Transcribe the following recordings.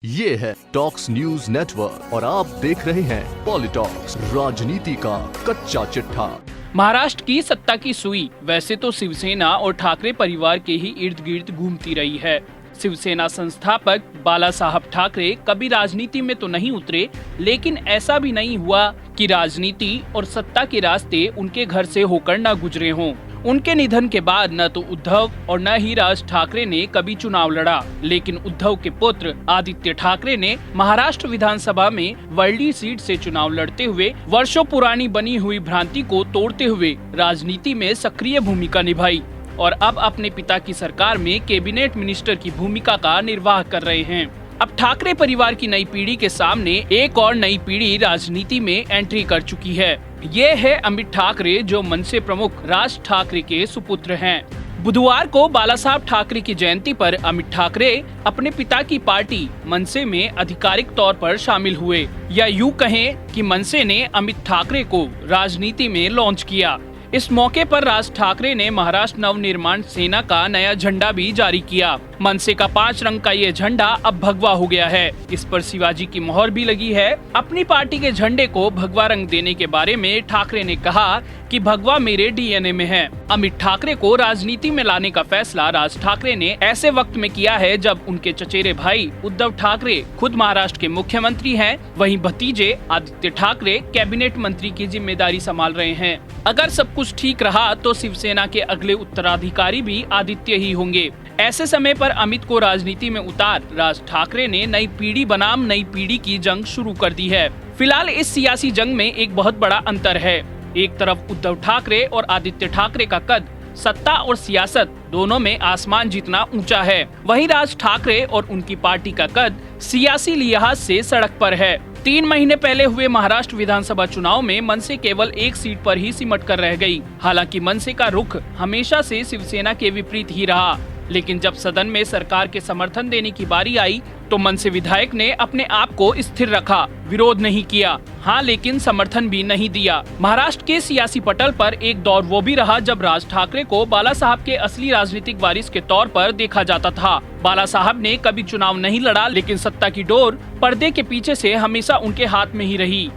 ये है talks news network और आप देख रहे हैं पॉलिटॉक्स, राजनीति का कच्चा चिट्ठा। महाराष्ट्र की सत्ता की सुई वैसे तो शिवसेना और ठाकरे परिवार के ही इर्द गिर्द घूमती रही है। शिवसेना संस्थापक बाला साहब ठाकरे कभी राजनीति में तो नहीं उतरे, लेकिन ऐसा भी नहीं हुआ कि राजनीति और सत्ता के रास्ते उनके घर से होकर न गुजरे हों। उनके निधन के बाद न तो उद्धव और न ही राज ठाकरे ने कभी चुनाव लड़ा, लेकिन उद्धव के पुत्र आदित्य ठाकरे ने महाराष्ट्र विधानसभा में वर्ली सीट से चुनाव लड़ते हुए वर्षों पुरानी बनी हुई भ्रांति को तोड़ते हुए राजनीति में सक्रिय भूमिका निभाई और अब अपने पिता की सरकार में कैबिनेट मिनिस्टर की भूमिका का निर्वाह कर रहे हैं। अब ठाकरे परिवार की नई पीढ़ी के सामने एक और नई पीढ़ी राजनीति में एंट्री कर चुकी है। ये है अमित ठाकरे, जो मनसे प्रमुख राज ठाकरे के सुपुत्र हैं। बुधवार को बाला साहब ठाकरे की जयंती पर अमित ठाकरे अपने पिता की पार्टी मनसे में आधिकारिक तौर पर शामिल हुए, या यूं कहें कि मनसे ने अमित ठाकरे को राजनीति में लॉन्च किया। इस मौके पर राज ठाकरे ने महाराष्ट्र नवनिर्माण सेना का नया झंडा भी जारी किया। मनसे का 5 रंग का ये झंडा अब भगवा हो गया है। इस पर शिवाजी की मोहर भी लगी है। अपनी पार्टी के झंडे को भगवा रंग देने के बारे में ठाकरे ने कहा कि भगवा मेरे डीएनए में है। अमित ठाकरे को राजनीति में लाने का फैसला राज ठाकरे ने ऐसे वक्त में किया है जब उनके चचेरे भाई उद्धव ठाकरे खुद महाराष्ट्र के मुख्यमंत्री हैं, वहीं भतीजे आदित्य ठाकरे कैबिनेट मंत्री की जिम्मेदारी संभाल रहे हैं। अगर सब कुछ ठीक रहा तो शिवसेना के अगले उत्तराधिकारी भी आदित्य ही होंगे। ऐसे समय पर अमित को राजनीति में उतार राज ठाकरे ने नई पीढ़ी बनाम नई पीढ़ी की जंग शुरू कर दी है। फिलहाल इस सियासी जंग में एक बहुत बड़ा अंतर है। एक तरफ उद्धव ठाकरे और आदित्य ठाकरे का कद सत्ता और सियासत दोनों में आसमान जितना ऊंचा है, वहीं राज ठाकरे और उनकी पार्टी का कद सियासी लिहाज से सड़क पर है। 3 महीने पहले हुए महाराष्ट्र विधानसभा चुनाव में मनसे केवल एक सीट पर ही सिमट कर रह गई। हालांकि मनसे का रुख हमेशा से शिवसेना के विपरीत ही रहा, लेकिन जब सदन में सरकार के समर्थन देने की बारी आई तो मनसे विधायक ने अपने आप को स्थिर रखा, विरोध नहीं किया, हाँ लेकिन समर्थन भी नहीं दिया। महाराष्ट्र के सियासी पटल पर एक दौर वो भी रहा जब राज ठाकरे को बाला साहब के असली राजनीतिक वारिस के तौर पर देखा जाता था। बाला साहब ने कभी चुनाव नहीं लड़ा, लेकिन सत्ता की डोर पर्दे के पीछे से हमेशा उनके हाथ में ही रही।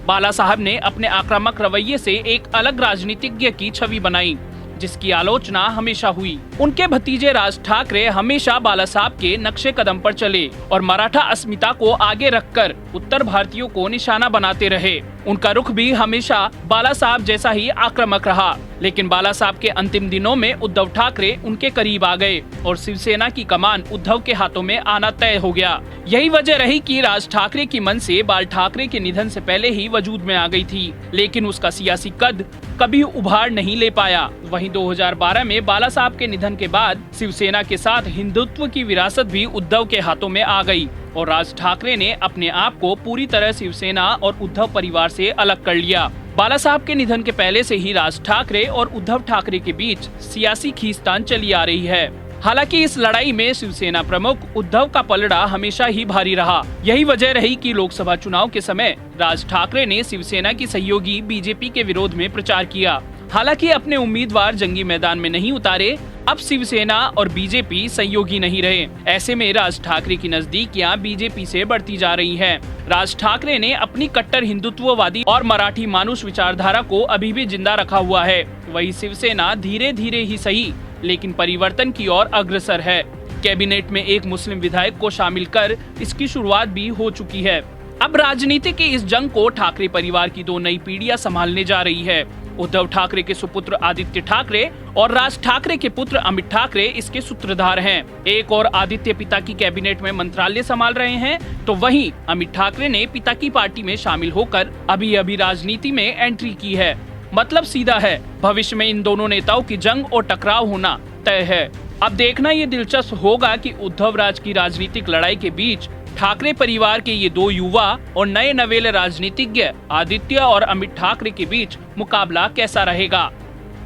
बाला साहब ने अपने आक्रामक रवैये से एक अलग राजनीतिज्ञ की छवि बनाई, जिसकी आलोचना हमेशा हुई। उनके भतीजे राज ठाकरे हमेशा बाला साहब के नक्शे कदम पर चले और मराठा अस्मिता को आगे रखकर उत्तर भारतीयों को निशाना बनाते रहे। उनका रुख भी हमेशा बाला साहब जैसा ही आक्रामक रहा, लेकिन बाला साहब के अंतिम दिनों में उद्धव ठाकरे उनके करीब आ गए और शिवसेना की कमान उद्धव के हाथों में आना तय हो गया। यही वजह रही कि राज ठाकरे की मन से बाल ठाकरे के निधन से पहले ही वजूद में आ गई थी, लेकिन उसका सियासी कद कभी उभार नहीं ले पाया। वहीं 2012 में बाला साहब के निधन के बाद शिवसेना के साथ हिंदुत्व की विरासत भी उद्धव के हाथों में आ गई और राज ठाकरे ने अपने आप को पूरी तरह शिवसेना और उद्धव परिवार से अलग कर लिया। बाला साहब के निधन के पहले से ही राज ठाकरे और उद्धव ठाकरे के बीच सियासी खींचतान चली आ रही है। हालांकि इस लड़ाई में शिवसेना प्रमुख उद्धव का पलड़ा हमेशा ही भारी रहा। यही वजह रही कि लोकसभा चुनाव के समय राज ठाकरे ने शिवसेना की सहयोगी बीजेपी के विरोध में प्रचार किया। हालांकि अपने उम्मीदवार जंगी मैदान में नहीं उतारे, अब शिवसेना और बीजेपी सहयोगी नहीं रहे। ऐसे में राज ठाकरे की नजदीकियां बीजेपी से बढ़ती जा रही हैं। राज ठाकरे ने अपनी कट्टर हिंदुत्ववादी और मराठी मानुष विचारधारा को अभी भी जिंदा रखा हुआ है। वही शिवसेना धीरे धीरे ही सही, लेकिन परिवर्तन की ओर अग्रसर है। कैबिनेट में एक मुस्लिम विधायक को शामिल कर इसकी शुरुआत भी हो चुकी है। अब राजनीति की इस जंग को ठाकरे परिवार की 2 नई पीढ़ियां संभालने जा रही है। उद्धव ठाकरे के सुपुत्र आदित्य ठाकरे और राज ठाकरे के पुत्र अमित ठाकरे इसके सूत्रधार हैं। एक और आदित्य पिता की कैबिनेट में मंत्रालय संभाल रहे हैं, तो वहीं अमित ठाकरे ने पिता की पार्टी में शामिल होकर अभी अभी राजनीति में एंट्री की है। मतलब सीधा है, भविष्य में इन दोनों नेताओं की जंग और टकराव होना तय है। अब देखना ये दिलचस्प होगा कि उद्धव राज की राजनीतिक लड़ाई के बीच ठाकरे परिवार के ये 2 युवा और नए नवेले राजनीतिज्ञ आदित्य और अमित ठाकरे के बीच मुकाबला कैसा रहेगा।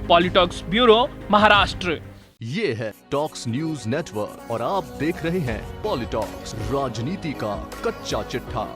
पॉलिटॉक्स ब्यूरो, महाराष्ट्र। ये है टॉक्स न्यूज नेटवर्क और आप देख रहे हैं पॉलिटॉक्स, राजनीति का कच्चा चिट्ठा।